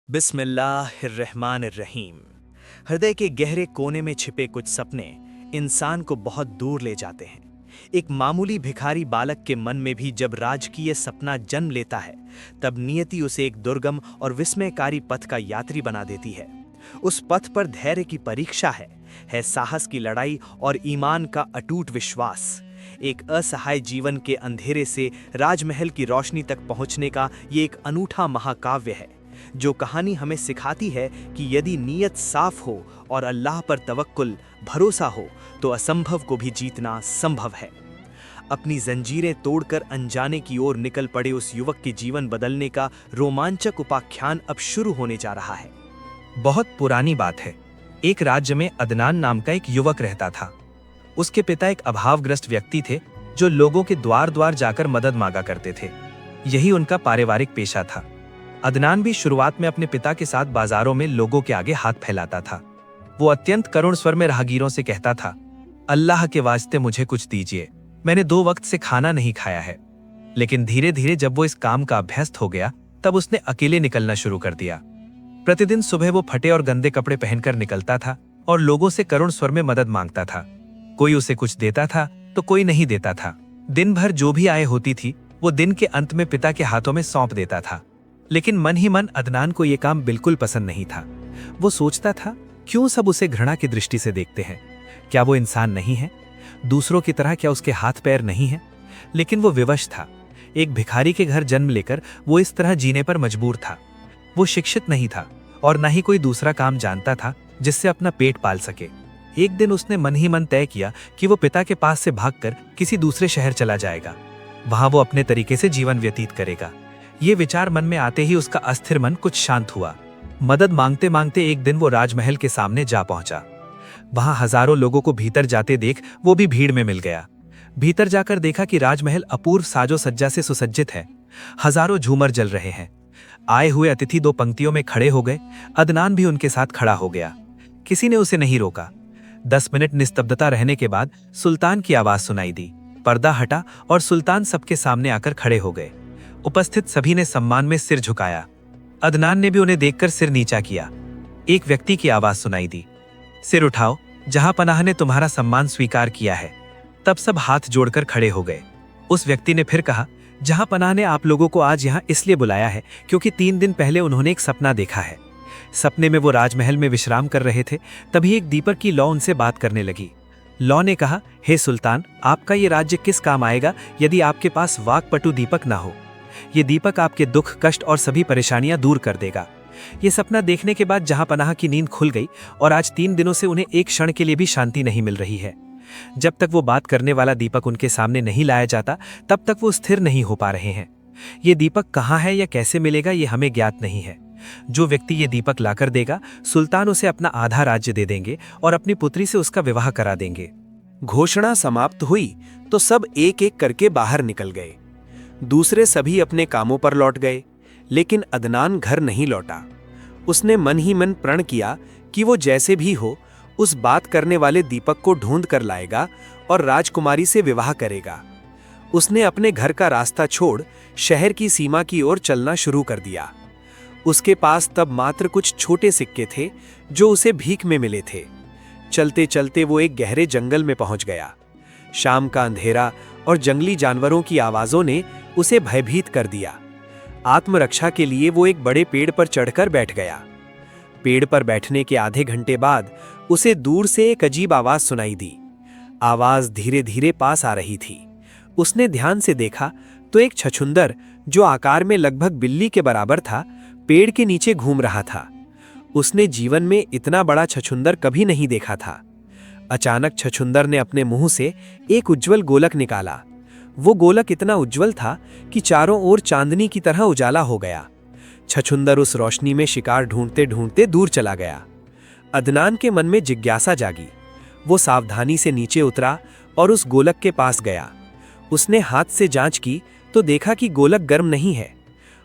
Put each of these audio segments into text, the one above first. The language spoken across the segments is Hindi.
बिस्मिल्लाहिर्रहमानिर्रहीम। हृदय के गहरे कोने में छिपे कुछ सपने इंसान को बहुत दूर ले जाते हैं। एक मामूली भिखारी बालक के मन में भी जब राजकीय सपना जन्म लेता है, तब नियति उसे एक दुर्गम और विस्मयकारी पथ का यात्री बना देती है। उस पथ पर धैर्य की परीक्षा है साहस की लड़ाई और ईमान का अटूट विश्वास। एक असहाय जीवन के अंधेरे से राजमहल की रोशनी तक पहुंचने का ये एक अनूठा महाकाव्य है, जो कहानी हमें सिखाती है कि यदि नीयत साफ हो और अल्लाह पर तवक्कुल भरोसा हो तो असंभव को भी जीतना संभव है। अपनी जंजीरें तोड़कर अनजाने की ओर निकल पड़े उस युवक के जीवन बदलने का रोमांचक उपाख्यान अब शुरू होने जा रहा है। बहुत पुरानी बात है। एक राज्य में अदनान नाम का एक युवक रहता था। उसके पिता एक अभावग्रस्त व्यक्ति थे जो लोगों के द्वार द्वार जाकर मदद मांगा करते थे। यही उनका पारिवारिक पेशा था। अदनान भी शुरुआत में अपने पिता के साथ बाजारों में लोगों के आगे हाथ फैलाता था। वो अत्यंत करुण स्वर में राहगीरों से कहता था, अल्लाह के वास्ते मुझे कुछ दीजिए, मैंने 2 वक्त से खाना नहीं खाया है। लेकिन धीरे धीरे जब वो इस काम का अभ्यस्त हो गया, तब उसने अकेले निकलना शुरू कर दिया। प्रतिदिन सुबह वो फटे और गंदे कपड़े पहनकर निकलता था और लोगों से करुण स्वर में मदद मांगता था। कोई उसे कुछ देता था तो कोई नहीं देता था। दिन भर जो भी आय होती थी वो दिन के अंत में पिता के हाथों में सौंप देता था। लेकिन मन ही मन अदनान को यह काम बिल्कुल पसंद नहीं था। वो सोचता था, क्यों सब उसे घृणा की दृष्टि से देखते हैं? क्या वो इंसान नहीं है? दूसरों की तरह क्या उसके हाथ पैर नहीं हैं? लेकिन वो विवश था। एक भिखारी के घर जन्म लेकर वो इस तरह जीने पर मजबूर था। वो शिक्षित नहीं था और न ही कोई दूसरा काम जानता था जिससे अपना पेट पाल सके। एक दिन उसने मन ही मन तय किया कि वो पिता के पास से भागकर किसी दूसरे शहर चला जाएगा। वहां वो अपने तरीके से जीवन व्यतीत करेगा। ये विचार मन में आते ही उसका अस्थिर मन कुछ शांत हुआ। मदद मांगते मांगते एक दिन वो राजमहल के सामने जा पहुंचा। वहां हजारों लोगों को भीतर जाते देख वो भी भीड़ में मिल गया। भीतर जाकर देखा कि राजमहल अपूर्व साजो सज्जा से सुसज्जित है। हजारों झूमर जल रहे हैं। आए हुए अतिथि 2 पंक्तियों में खड़े हो गए। अदनान भी उनके साथ खड़ा हो गया। किसी ने उसे नहीं रोका। 10 मिनट निस्तब्धता रहने के बाद सुल्तान की आवाज सुनाई दी। पर्दा हटा और सुल्तान सबके सामने आकर खड़े हो गए। उपस्थित सभी ने सम्मान में सिर झुकाया। अदनान ने भी उन्हें देखकर सिर नीचा किया। एक व्यक्ति की आवाज सुनाई दी, सिर उठाओ, जहां पनाह ने तुम्हारा सम्मान स्वीकार किया है। तब सब हाथ जोड़कर खड़े हो गए। उस व्यक्ति ने फिर कहा, जहां पनाह ने आप लोगों को आज यहां इसलिए बुलाया है क्योंकि 3 दिन पहले उन्होंने एक सपना देखा है। सपने में वो राजमहल में विश्राम कर रहे थे। तभी एक दीपक की लौ उनसे बात करने लगी। लौ ने कहा, हे सुल्तान, आपका ये राज्य किस काम आएगा यदि आपके पास वाकपटु दीपक ना हो। ये दीपक आपके दुख, कष्ट और सभी परेशानियां दूर कर देगा। ये सपना देखने के बाद जहां पनाह की नींद खुल गई और आज 3 दिनों से उन्हें एक क्षण के लिए भी शांति नहीं मिल रही है। जब तक वो बात करने वाला दीपक उनके सामने नहीं लाया जाता, तब तक वो स्थिर नहीं हो पा रहे हैं। ये दीपक कहाँ है या कैसे मिलेगा ये हमें ज्ञात नहीं है। जो व्यक्ति ये दीपक लाकर देगा, सुल्तान उसे अपना आधा राज्य दे देंगे और अपनी पुत्री से उसका विवाह करा देंगे। घोषणा समाप्त हुई तो सब एक एक करके बाहर निकल गए। दूसरे सभी अपने कामों पर लौट गए, लेकिन अदनान घर नहीं लौटा। उसने मन ही मन प्रण किया कि वो जैसे भी हो उस बात करने वाले दीपक को ढूंढ कर लाएगा और राजकुमारी से विवाह करेगा। उसने अपने घर का रास्ता छोड़ शहर की सीमा की ओर चलना शुरू कर दिया। उसके पास तब मात्र कुछ छोटे सिक्के थे जो उसे भीख में मिले थे। चलते चलते वो एक गहरे जंगल में पहुंच गया। शाम का अंधेरा और जंगली जानवरों की आवाजों ने उसे भयभीत कर दिया। आत्मरक्षा के लिए वो एक बड़े पेड़ पर चढ़कर बैठ गया। पेड़ पर बैठने के आधे घंटे बाद उसे दूर से एक अजीब आवाज सुनाई दी। आवाज धीरे धीरे पास आ रही थी। उसने ध्यान से देखा तो एक छछूंदर, जो आकार में लगभग बिल्ली के बराबर था, पेड़ के नीचे घूम रहा था। उसने जीवन में इतना बड़ा छछूंदर कभी नहीं देखा था। अचानक छछूंदर ने अपने मुंह से एक उज्जवल गोलक निकाला। वो गोलक इतना उज्जवल था कि चारों ओर चांदनी की तरह उजाला हो गया। छछूंदर उस रोशनी में शिकार ढूंढते ढूंढते दूर चला गया। अदनान के मन में जिज्ञासा जागी। वो सावधानी से नीचे उतरा और उस गोलक के पास गया। उसने हाथ से जांच की तो देखा कि गोलक गर्म नहीं है।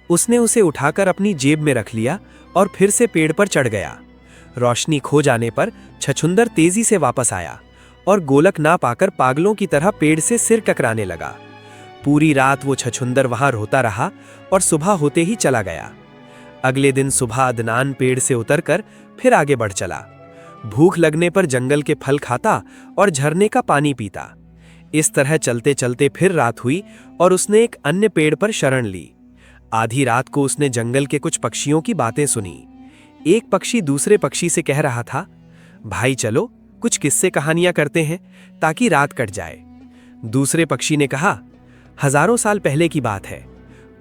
उसने उसे उठाकर अपनी जेब में रख लिया और फिर से पेड़ पर चढ़ गया। रोशनी खो जाने पर छछूंदर तेजी से वापस आया और गोलक ना पाकर पागलों की तरह पेड़ से सिर ककराने लगा। पूरी रात वो छछूंदर वहां रोता रहा और सुबह होते ही चला गया। अगले दिन सुबह अदनान पेड़ से उतरकर फिर आगे बढ़ चला। भूख लगने पर जंगल के फल खाता और झरने का पानी पीता। इस तरह चलते चलते फिर रात हुई और उसने एक अन्य पेड़ पर शरण ली। आधी रात को उसने जंगल के कुछ पक्षियों की बातें सुनी। एक पक्षी दूसरे पक्षी से कह रहा था, भाई चलो कुछ किस्से कहानियां करते हैं ताकि रात कट जाए। दूसरे पक्षी ने कहा, हजारों साल पहले की बात है।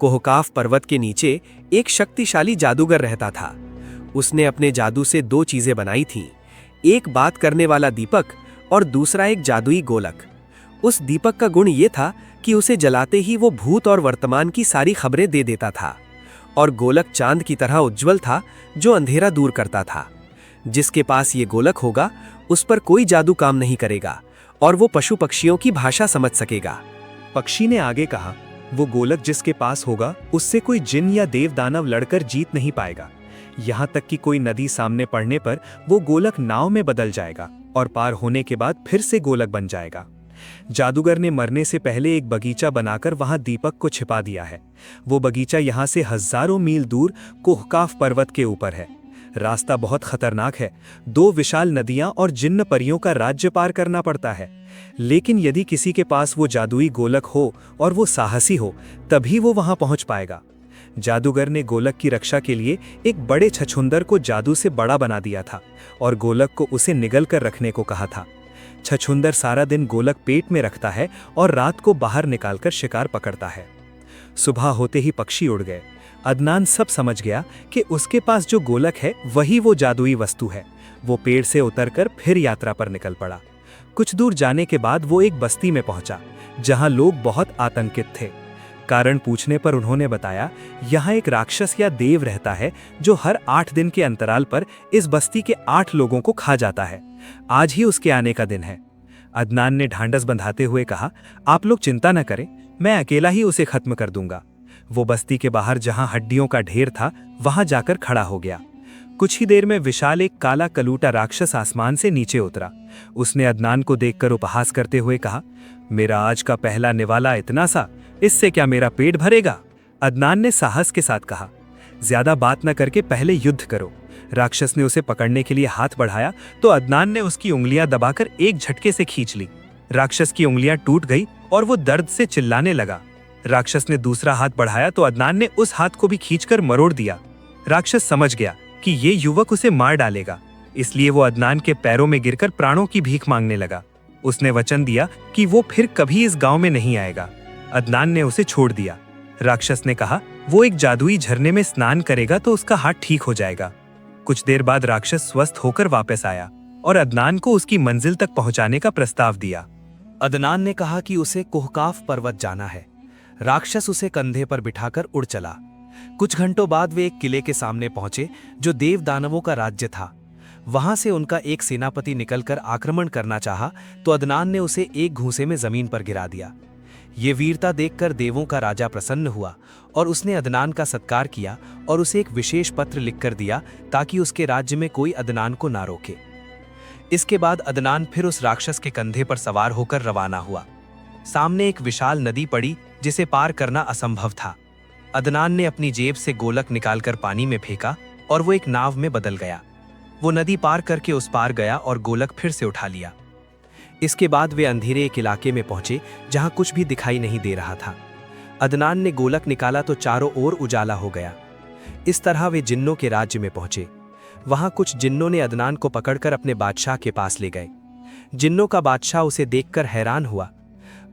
कोहकाफ पर्वत के नीचे एक शक्तिशाली जादूगर रहता था। उसने अपने जादू से दो चीजें बनाई थीं, एक बात करने वाला दीपक और दूसरा एक जादुई गोलक। उस दीपक का गुण ये था कि उसे जलाते ही वो भूत और वर्तमान की सारी खबरें दे देता था, और गोलक चांद की तरह उज्जवल था जो अंधेरा दूर करता था। जिसके पास ये गोलक होगा उस पर कोई जादू काम नहीं करेगा और वो पशु पक्षियों की भाषा समझ सकेगा। पक्षी ने आगे कहा, वो गोलक जिसके पास होगा उससे कोई जिन या देव दानव लड़कर जीत नहीं पाएगा। यहाँ तक कि कोई नदी सामने पड़ने पर वो गोलक नाव में बदल जाएगा और पार होने के बाद फिर से गोलक बन जाएगा। जादूगर ने मरने से पहले एक बगीचा बनाकर वहां दीपक को छिपा दिया है। वो बगीचा यहाँ से हजारों मील दूर कोहकाफ पर्वत के ऊपर है। रास्ता बहुत खतरनाक है, 2 विशाल नदियां और जिन्न परियों का राज्य पार करना पड़ता है। लेकिन यदि किसी के पास वो जादुई गोलक हो और वो साहसी हो, तभी वो वहां पहुंच पाएगा। जादूगर ने गोलक की रक्षा के लिए एक बड़े छछूंदर को जादू से बड़ा बना दिया था और गोलक को उसे निगल कर रखने को कहा था। छछूंदर सारा दिन गोलक पेट में रखता है और रात को बाहर निकालकर शिकार पकड़ता है। सुबह होते ही पक्षी उड़ गए। अदनान सब समझ गया कि उसके पास जो गोलक है वही वो जादुई वस्तु है। वो पेड़ से उतरकर फिर यात्रा पर निकल पड़ा। कुछ दूर जाने के बाद वो एक बस्ती में पहुंचा जहां लोग बहुत आतंकित थे। कारण पूछने पर उन्होंने बताया, यहाँ एक राक्षस या देव रहता है जो हर 8 दिन के अंतराल पर इस बस्ती के 8 लोगों को खा जाता है। आज ही उसके आने का दिन है। अदनान ने ढांढस बंधाते हुए कहा, आप लोग चिंता न करें, मैं अकेला ही उसे खत्म कर दूंगा। वो बस्ती के बाहर जहां हड्डियों का ढेर था वहां जाकर खड़ा हो गया। कुछ ही देर में विशाल एक काला कलूटा राक्षस आसमान से नीचे उतरा। उसने अदनान को देखकर उपहास करते हुए कहा, मेरा आज का पहला निवाला इतना सा, इससे क्या मेरा पेट भरेगा? अदनान ने साहस के साथ कहा, ज्यादा बात न करके पहले युद्ध करो। राक्षस ने उसे पकड़ने के लिए हाथ बढ़ाया तो अदनान ने उसकी उंगलियां दबाकर एक झटके से खींच ली। राक्षस की उंगलियां टूट गई और वो दर्द से चिल्लाने लगा। राक्षस ने दूसरा हाथ बढ़ाया तो अदनान ने उस हाथ को भी खींचकर मरोड़ दिया। राक्षस समझ गया कि ये युवक उसे मार डालेगा, इसलिए वो अदनान के पैरों में गिरकर प्राणों की भीख मांगने लगा। उसने वचन दिया कि वो फिर कभी इस गांव में नहीं आएगा। अदनान ने उसे छोड़ दिया। राक्षस ने कहा, वो एक जादुई झरने में स्नान करेगा तो उसका हाथ ठीक हो जाएगा। कुछ देर बाद राक्षस स्वस्थ होकर वापस आया और अदनान को उसकी मंजिल तक पहुंचाने का प्रस्ताव दिया। अदनान ने कहा कि उसे कोहकाफ पर्वत जाना है। राक्षस उसे कंधे पर बिठाकर उड़ चला। कुछ घंटों बाद वे एक किले के सामने पहुंचे जो देव दानवों का राज्य था। वहां से उनका एक सेनापति निकलकर आक्रमण करना चाहा तो अदनान ने उसे एक घूंसे में जमीन पर गिरा दिया। ये वीरता देखकर देवों का राजा प्रसन्न हुआ और उसने अदनान का सत्कार किया और उसे एक विशेष पत्र लिखकर दिया ताकि उसके राज्य में कोई अदनान को ना रोके। इसके बाद अदनान फिर उस राक्षस के कंधे पर सवार होकर रवाना हुआ। सामने एक विशाल नदी पड़ी जिसे पार करना असंभव था। अदनान ने अपनी जेब से गोलक निकालकर पानी में फेंका और वो एक नाव में बदल गया। वो नदी पार करके उस पार गया और गोलक फिर से उठा लिया। इसके बाद वे अंधेरे एक इलाके में पहुंचे जहां कुछ भी दिखाई नहीं दे रहा था। अदनान ने गोलक निकाला तो चारों ओर उजाला हो गया। इस तरह वे जिन्नों के राज्य में पहुंचे। वहां कुछ जिन्नों ने अदनान को पकड़कर अपने बादशाह के पास ले गए। जिन्नों का बादशाह उसे देखकर हैरान हुआ।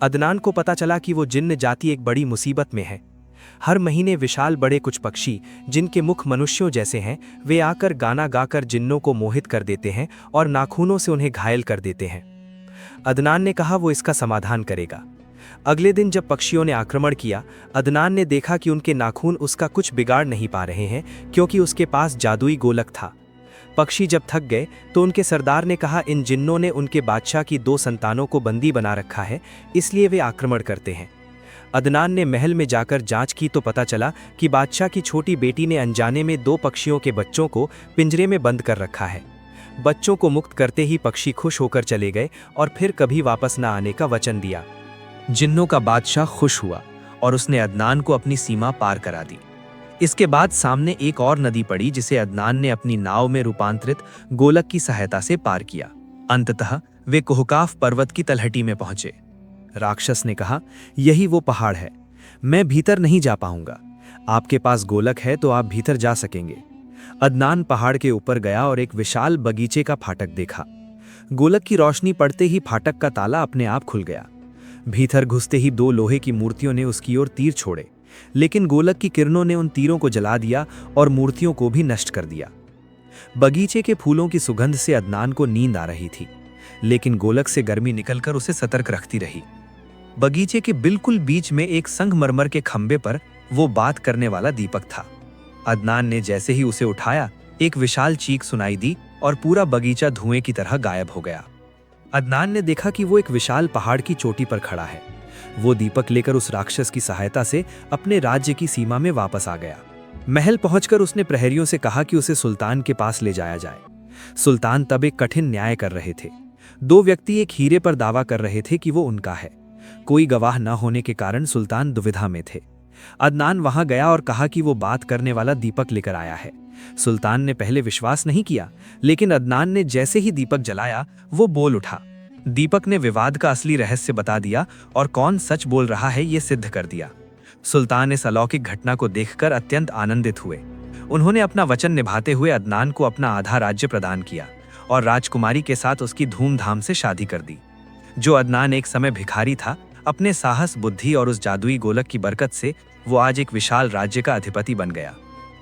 अदनान को पता चला कि वो जिन्न जाति एक बड़ी मुसीबत में है। हर महीने विशाल बड़े कुछ पक्षी जिनके मुख मनुष्यों जैसे हैं, वे आकर गाना गाकर जिन्नों को मोहित कर देते हैं और नाखूनों से उन्हें घायल कर देते हैं। अदनान ने कहा वो इसका समाधान करेगा। अगले दिन जब पक्षियों ने आक्रमण किया, अदनान ने देखा कि उनके नाखून उसका कुछ बिगाड़ नहीं पा रहे हैं क्योंकि उसके पास जादुई गोलक था। पक्षी जब थक गए तो उनके सरदार ने कहा, इन जिन्नों ने उनके बादशाह की 2 संतानों को बंदी बना रखा है, इसलिए वे आक्रमण करते हैं। अदनान ने महल में जाकर जांच की तो पता चला कि बादशाह की छोटी बेटी ने अनजाने में 2 पक्षियों के बच्चों को पिंजरे में बंद कर रखा है। बच्चों को मुक्त करते ही पक्षी खुश होकर चले गए और फिर कभी वापस न आने का वचन दिया। जिन्नों का बादशाह खुश हुआ और उसने अदनान को अपनी सीमा पार करा दी। इसके बाद सामने एक और नदी पड़ी जिसे अदनान ने अपनी नाव में रूपांतरित गोलक की सहायता से पार किया। अंततः वे कोहकाफ पर्वत की तलहटी में पहुंचे। राक्षस ने कहा, यही वो पहाड़ है। मैं भीतर नहीं जा पाऊंगा। आपके पास गोलक है तो आप भीतर जा सकेंगे। अदनान पहाड़ के ऊपर गया और एक विशाल बगीचे का फाटक देखा। गोलक की रोशनी पड़ते ही फाटक का ताला अपने आप खुल गया। भीतर घुसते ही 2 लोहे की मूर्तियों ने उसकी ओर तीर छोड़े, लेकिन गोलक की किरणों ने उन तीरों को जला दिया और मूर्तियों को भी नष्ट कर दिया। बगीचे के फूलों की सुगंध से अदनान को नींद आ रही थी, लेकिन गोलक से गर्मी निकलकर उसे सतर्क रखती रही। बगीचे के बिल्कुल बीच में एक संगमरमर के खंभे पर वो बात करने वाला दीपक था। अदनान ने जैसे ही उसे उठाया, एक विशाल चीख सुनाई दी और पूरा बगीचा धुएं की तरह गायब हो गया। अदनान ने देखा कि वो एक विशाल पहाड़ की चोटी पर खड़ा है। वो दीपक लेकर उस राक्षस की सहायता से अपने राज्य की सीमा में वापस आ गया। महल पहुंचकर उसने प्रहरियों से कहा कि उसे सुल्तान के पास ले जाया जाए। सुल्तान तब एक कठिन न्याय कर रहे थे। 2 व्यक्ति एक हीरे पर दावा कर रहे थे कि वो उनका है। कोई गवाह न होने के कारण सुल्तान दुविधा में थे। अदनान वहां गया और कहा कि वो बात करने वाला दीपक लेकर आया है। सुल्तान ने पहले विश्वास नहीं किया, लेकिन अदनान ने जैसे ही दीपक जलाया, वो बोल उठा। दीपक ने विवाद का असली रहस्य बता दिया और कौन सच बोल रहा है ये सिद्ध कर दिया। सुल्तान इस अलौकिक घटना को देखकर अत्यंत आनंदित हुए। उन्होंने अपना वचन निभाते हुए अदनान को अपना आधा राज्य प्रदान किया और राजकुमारी के साथ उसकी धूमधाम से शादी कर दी। जो अदनान एक समय भिखारी था, अपने साहस, बुद्धि और उस जादुई गोलक की बरकत से वो आज एक विशाल राज्य का अधिपति बन गया।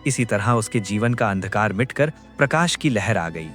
इसी तरह उसके जीवन का अंधकार मिटकर प्रकाश की लहर आ गई।